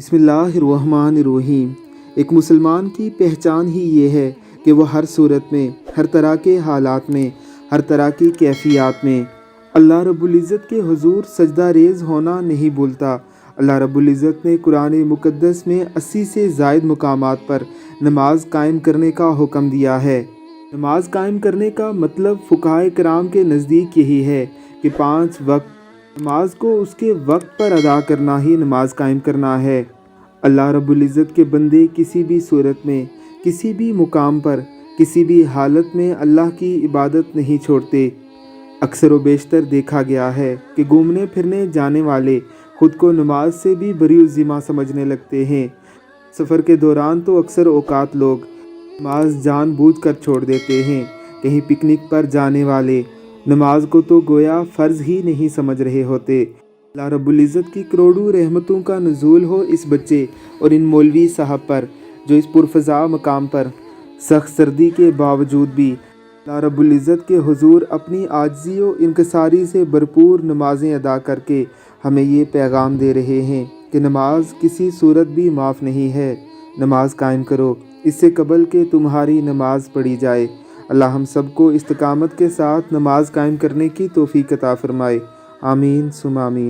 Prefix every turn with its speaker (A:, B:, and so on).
A: بسم اللہ الرحمن الرحیم۔ ایک مسلمان کی پہچان ہی یہ ہے کہ وہ ہر صورت میں، ہر طرح کے حالات میں، ہر طرح کی کیفیات میں اللہ رب العزت کے حضور سجدہ ریز ہونا نہیں بھولتا۔ اللہ رب العزت نے قرآن مقدس میں 80 سے زائد مقامات پر نماز قائم کرنے کا حکم دیا ہے۔ نماز قائم کرنے کا مطلب فقہائے کرام کے نزدیک یہی ہے کہ 5 وقت نماز کو اس کے وقت پر ادا کرنا ہی نماز قائم کرنا ہے۔ اللہ رب العزت کے بندے کسی بھی صورت میں، کسی بھی مقام پر، کسی بھی حالت میں اللہ کی عبادت نہیں چھوڑتے۔ اکثر و بیشتر دیکھا گیا ہے کہ گھومنے پھرنے جانے والے خود کو نماز سے بھی بری الذمہ سمجھنے لگتے ہیں۔ سفر کے دوران تو اکثر اوقات لوگ نماز جان بوجھ کر چھوڑ دیتے ہیں۔ کہیں پکنک پر جانے والے نماز کو تو گویا فرض ہی نہیں سمجھ رہے ہوتے۔ اللہ رب العزت کی کروڑوں رحمتوں کا نزول ہو اس بچے اور ان مولوی صاحب پر جو اس پرفضا مقام پر سخت سردی کے باوجود بھی اللہ رب العزت کے حضور اپنی عاجزی و انکساری سے بھرپور نمازیں ادا کر کے ہمیں یہ پیغام دے رہے ہیں کہ نماز کسی صورت بھی معاف نہیں ہے۔ نماز قائم کرو اس سے قبل کہ تمہاری نماز پڑھی جائے۔ اللہ ہم سب کو استقامت کے ساتھ نماز قائم کرنے کی توفیق عطا فرمائے۔ آمین ثم آمین۔